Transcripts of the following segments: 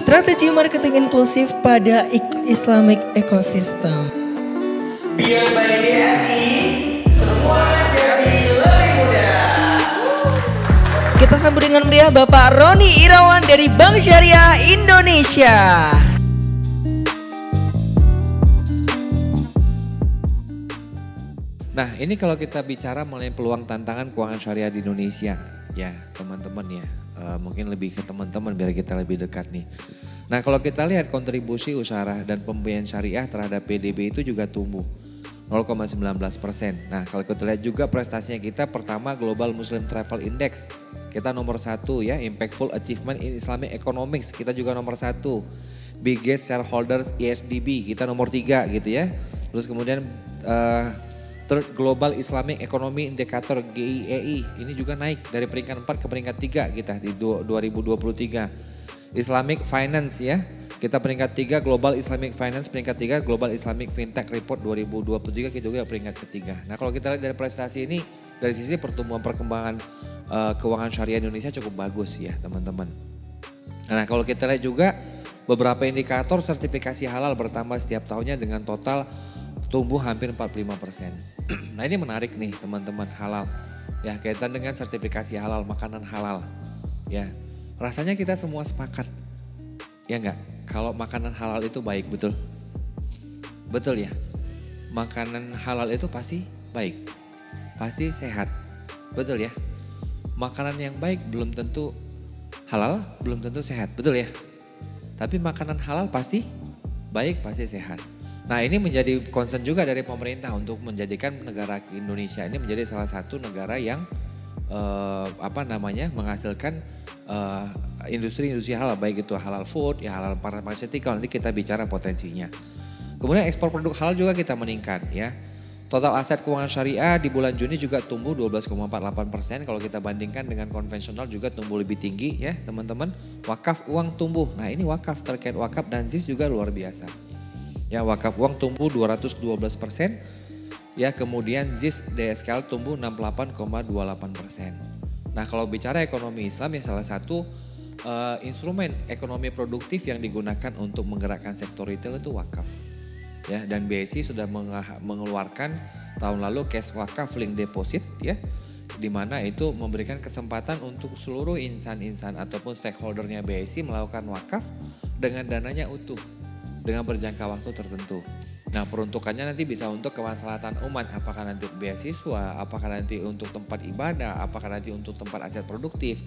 strategi marketing inklusif pada Islamic ecosystem. Biar by DSI semua jadi lebih mudah. Kita sambut dengan meriah Bapak Roni Irawan dari Bank Syariah Indonesia. Nah, ini kalau kita bicara mengenai peluang tantangan keuangan syariah di Indonesia, ya teman-teman ya, mungkin lebih ke teman-teman biar kita lebih dekat nih. Nah, kalau kita lihat kontribusi usaha dan pembiayaan syariah terhadap PDB itu juga tumbuh 0,19%. Nah, kalau kita lihat juga prestasinya kita pertama Global Muslim Travel Index, kita nomor 1 ya, Impactful Achievement in Islamic Economics, kita juga nomor 1. Biggest Shareholders ESDB, kita nomor 3 gitu ya. Terus kemudian Third Global Islamic Economy Indicator GIEI ini juga naik dari peringkat 4 ke peringkat 3 kita di 2023. Islamic Finance ya, kita peringkat 3 Global Islamic Finance, peringkat 3 Global Islamic Fintech Report 2023 kita juga peringkat ketiga. Nah, kalau kita lihat dari prestasi ini dari sisi pertumbuhan perkembangan keuangan syariah Indonesia cukup bagus ya teman-teman. Nah, kalau kita lihat juga beberapa indikator sertifikasi halal bertambah setiap tahunnya dengan total tumbuh hampir 45%. Nah, ini menarik nih teman-teman, halal. Ya, kaitan dengan sertifikasi halal, makanan halal. Ya, rasanya kita semua sepakat. Ya enggak? Kalau makanan halal itu baik, betul? Betul ya? Makanan halal itu pasti baik. Pasti sehat. Betul ya? Makanan yang baik belum tentu halal, belum tentu sehat. Betul ya? Tapi makanan halal pasti baik, pasti sehat. Nah, ini menjadi concern juga dari pemerintah untuk menjadikan negara Indonesia ini menjadi salah satu negara yang menghasilkan industri-industri halal, baik itu halal food, ya halal pharmaceutical, nanti kita bicara potensinya. Kemudian ekspor produk halal juga kita meningkat ya. Total aset keuangan syariah di bulan Juni juga tumbuh 12,48%. Kalau kita bandingkan dengan konvensional juga tumbuh lebih tinggi ya teman-teman. Wakaf uang tumbuh, nah ini wakaf, terkait wakaf dan ZIS juga luar biasa. Ya, wakaf uang tumbuh 212%, ya kemudian ZIS DSKL tumbuh 68,28%. Nah, kalau bicara ekonomi Islam ya salah satu instrumen ekonomi produktif yang digunakan untuk menggerakkan sektor retail itu wakaf. Ya, dan BSI sudah mengeluarkan tahun lalu cash wakaf link deposit ya, di mana itu memberikan kesempatan untuk seluruh insan-insan ataupun stakeholdernya BSI melakukan wakaf dengan dananya utuh, dengan berjangka waktu tertentu. Nah, peruntukannya nanti bisa untuk kemaslahatan umat, apakah nanti beasiswa, apakah nanti untuk tempat ibadah, apakah nanti untuk tempat aset produktif,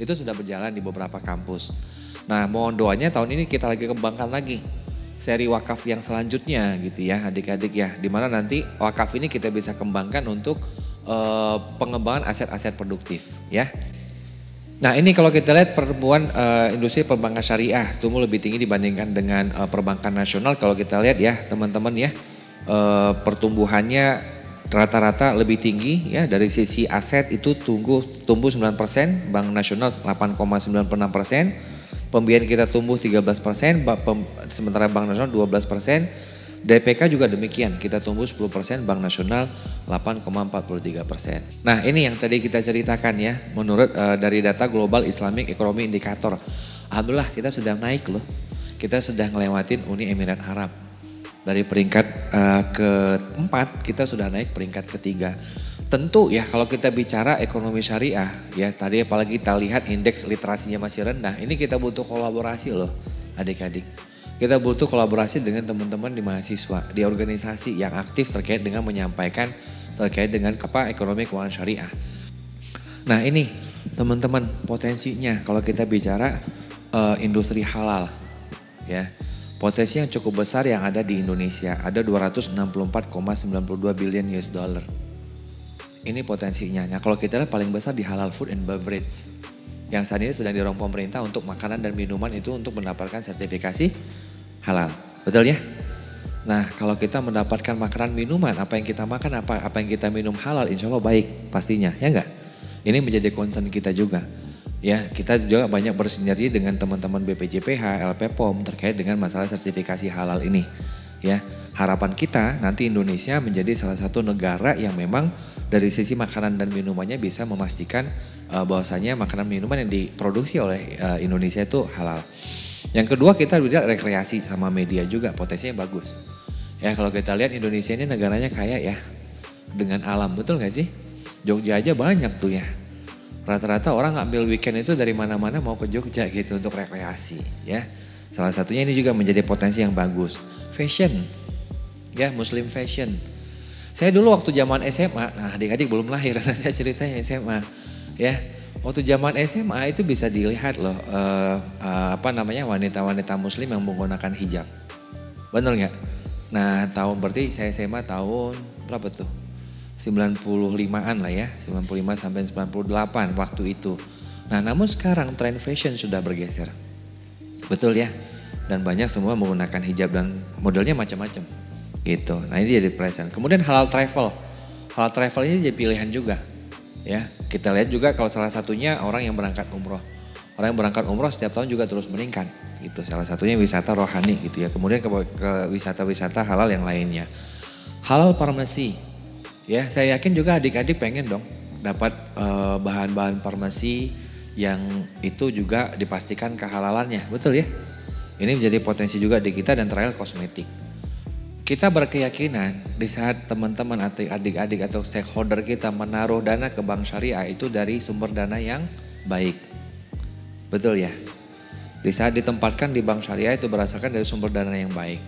itu sudah berjalan di beberapa kampus. Nah, mohon doanya tahun ini kita lagi kembangkan lagi seri wakaf yang selanjutnya gitu ya adik-adik ya, dimana nanti wakaf ini kita bisa kembangkan untuk pengembangan aset-aset produktif ya. Nah, ini kalau kita lihat pertumbuhan industri perbankan syariah tumbuh lebih tinggi dibandingkan dengan perbankan nasional. Kalau kita lihat ya teman-teman ya, pertumbuhannya rata-rata lebih tinggi ya, dari sisi aset itu tumbuh 9%, bank nasional 8,96%, pembiayaan kita tumbuh 13%, sementara bank nasional 12%, DPK juga demikian, kita tumbuh 10%, bank nasional 8,43%. Nah, ini yang tadi kita ceritakan ya, menurut dari data Global Islamic Economy Indicator. Alhamdulillah kita sudah naik loh, kita sudah ngelewatin Uni Emirat Arab. Dari peringkat ke-4 kita sudah naik peringkat ke-3. Tentu ya kalau kita bicara ekonomi syariah ya, tadi apalagi kita lihat indeks literasinya masih rendah, ini kita butuh kolaborasi loh adik-adik. Kita butuh kolaborasi dengan teman-teman di mahasiswa, di organisasi yang aktif terkait dengan menyampaikan terkait dengan ekonomi keuangan syariah. Nah, ini teman-teman potensinya kalau kita bicara industri halal ya. Potensi yang cukup besar yang ada di Indonesia, ada 264,92 billion US dollar. Ini potensinya. Nah, kalau kita lihat paling besar di halal food and beverage, yang saat ini sedang didorong pemerintah untuk makanan dan minuman itu untuk mendapatkan sertifikasi halal. Betul ya? Nah, kalau kita mendapatkan makanan minuman, apa yang kita makan, apa yang kita minum halal, insya Allah baik pastinya, ya enggak? Ini menjadi concern kita juga. Ya, kita juga banyak bersinergi dengan teman-teman BPJPH, LPPOM terkait dengan masalah sertifikasi halal ini. Ya, harapan kita nanti Indonesia menjadi salah satu negara yang memang dari sisi makanan dan minumannya bisa memastikan bahwasanya makanan minuman yang diproduksi oleh Indonesia itu halal. Yang kedua kita lihat rekreasi sama media juga potensinya bagus. Ya kalau kita lihat Indonesia ini negaranya kaya ya dengan alam, betul gak sih? Jogja aja banyak tuh ya. Rata-rata orang ngambil weekend itu dari mana-mana mau ke Jogja gitu untuk rekreasi ya. Salah satunya ini juga menjadi potensi yang bagus. Fashion, ya Muslim fashion. Saya dulu waktu zaman SMA, nah adik-adik belum lahir, saya ceritanya SMA ya. Waktu zaman SMA itu bisa dilihat loh wanita-wanita Muslim yang menggunakan hijab. Bener nggak? Nah berarti saya SMA tahun berapa tuh? 95-an lah ya, 95 sampai 98 waktu itu. Nah namun sekarang tren fashion sudah bergeser. Betul ya? Dan banyak semua menggunakan hijab dan modelnya macam-macam gitu. Nah ini jadi present. Kemudian halal travel. Halal travel ini jadi pilihan juga. Ya, kita lihat juga kalau salah satunya orang yang berangkat umroh. Orang yang berangkat umroh setiap tahun juga terus meningkat gitu. Salah satunya wisata rohani gitu ya. Kemudian ke wisata-wisata halal yang lainnya. Halal farmasi. Ya, saya yakin juga adik-adik pengen dong dapat bahan-bahan farmasi yang itu juga dipastikan kehalalannya, betul ya? Ini menjadi potensi juga di kita dan terakhir kosmetik. Kita berkeyakinan di saat teman-teman atau adik-adik atau stakeholder kita menaruh dana ke bank syariah itu dari sumber dana yang baik. Betul ya? Di saat ditempatkan di bank syariah itu berdasarkan dari sumber dana yang baik.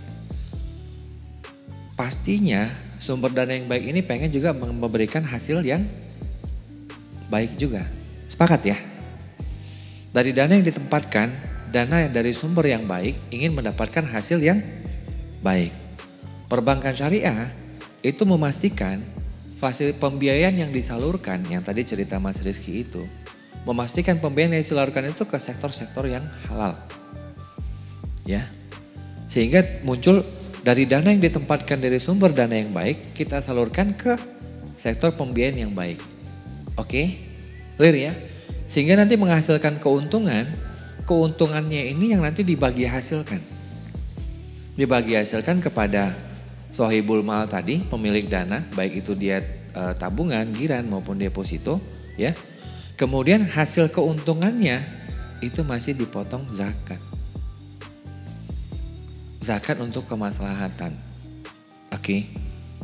Pastinya sumber dana yang baik ini pengen juga memberikan hasil yang baik juga. Sepakat ya? Dari dana yang ditempatkan, dana dari sumber yang baik ingin mendapatkan hasil yang baik. Perbankan syariah itu memastikan fasilitas pembiayaan yang disalurkan, yang tadi cerita Mas Rizky itu, memastikan pembiayaan yang disalurkan itu ke sektor-sektor yang halal. Ya. Sehingga muncul dari dana yang ditempatkan dari sumber dana yang baik, kita salurkan ke sektor pembiayaan yang baik. Oke, clear ya? Sehingga nanti menghasilkan keuntungan, keuntungannya ini yang nanti dibagi hasilkan. Dibagi hasilkan kepada sohibul mal tadi, pemilik dana, baik itu dia tabungan, giran maupun deposito. Ya. Kemudian hasil keuntungannya itu masih dipotong zakat. Zakat untuk kemaslahatan. Oke.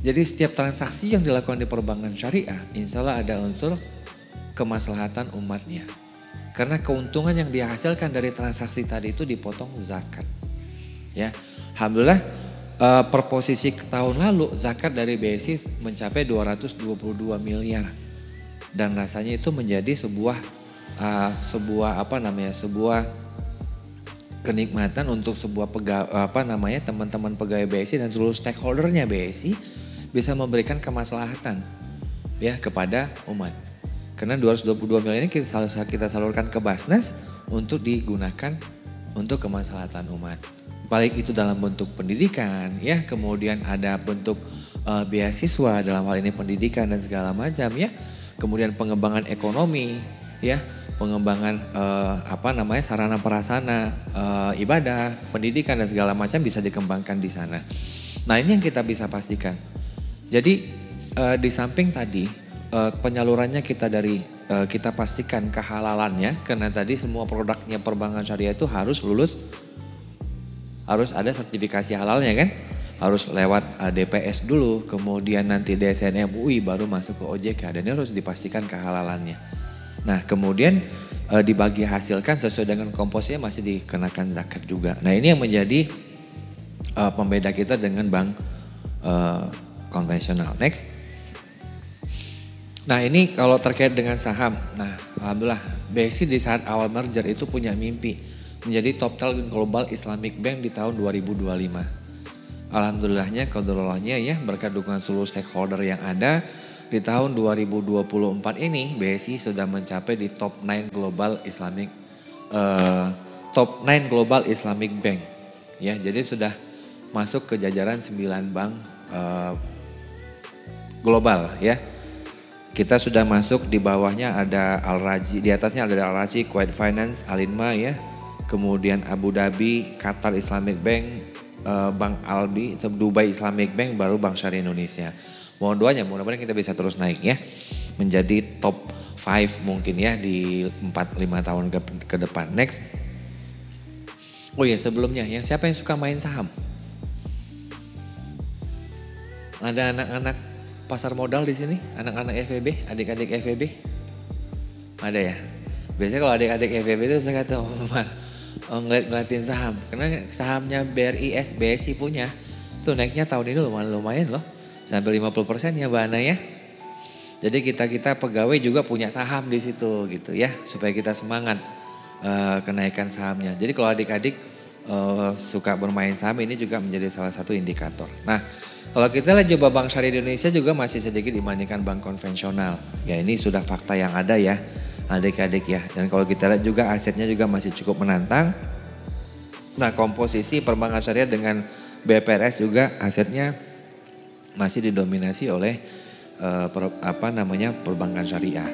Jadi setiap transaksi yang dilakukan di perbankan syariah, insya Allah ada unsur kemaslahatan umatnya. Karena keuntungan yang dihasilkan dari transaksi tadi itu dipotong zakat. Ya, alhamdulillah per posisi tahun lalu zakat dari BSI mencapai 222 miliar. Dan rasanya itu menjadi sebuah kenikmatan untuk sebuah teman-teman pegawai BSI dan seluruh stakeholdernya BSI bisa memberikan kemaslahatan ya kepada umat. Karena 222 miliar ini kita salurkan ke Basnas untuk digunakan untuk kemaslahatan umat. Baik itu dalam bentuk pendidikan ya, kemudian ada bentuk beasiswa dalam hal ini pendidikan dan segala macam ya. Kemudian pengembangan ekonomi ya. Pengembangan sarana prasarana ibadah, pendidikan dan segala macam bisa dikembangkan di sana. Nah ini yang kita bisa pastikan. Jadi di samping tadi penyalurannya kita pastikan kehalalannya, karena tadi semua produknya perbankan syariah itu harus ada sertifikasi halalnya kan. Harus lewat DPS dulu, kemudian nanti DSN MUI baru masuk ke OJK dan ini harus dipastikan kehalalannya. Nah kemudian dibagi hasilkan sesuai dengan komposisinya masih dikenakan zakat juga. Nah ini yang menjadi pembeda kita dengan bank konvensional. Next. Nah ini kalau terkait dengan saham. Nah alhamdulillah BSI di saat awal merger itu punya mimpi menjadi top 10 global Islamic Bank di tahun 2025. Alhamdulillahnya, qadarullah-nya ya berkat dukungan seluruh stakeholder yang ada. Di tahun 2024 ini BSI sudah mencapai di top 9 global Islamic Bank. Ya, jadi sudah masuk ke jajaran 9 bank global ya. Kita sudah masuk, di bawahnya ada Al-Raji, di atasnya ada Al-Raji, Kuwait Finance, Alinma ya. Kemudian Abu Dhabi, Qatar Islamic Bank, Bank Albi, Dubai Islamic Bank, baru Bank Syariah Indonesia. Mohon doanya, mudah-mudahan kita bisa terus naik ya. Menjadi top 5 mungkin ya di 4-5 tahun ke depan. Next. Oh iya sebelumnya, siapa yang suka main saham? Ada anak-anak pasar modal di sini? Anak-anak FEB, adik-adik FEB? Ada ya? Biasanya kalau adik-adik FEB itu saya kata ngeliatin saham. Karena sahamnya BRI, BSI punya, tuh naiknya tahun ini lumayan loh. Sampai 50% ya Mbak Ana ya. Jadi kita pegawai juga punya saham di situ gitu ya. Supaya kita semangat kenaikan sahamnya. Jadi kalau adik-adik suka bermain saham ini juga menjadi salah satu indikator. Nah kalau kita lihat coba Bank Syariah Indonesia juga masih sedikit dibandingkan bank konvensional. Ya ini sudah fakta yang ada ya adik-adik ya. Dan kalau kita lihat juga asetnya juga masih cukup menantang. Nah komposisi perbankan syariah dengan BPRS juga asetnya masih didominasi oleh perbankan syariah.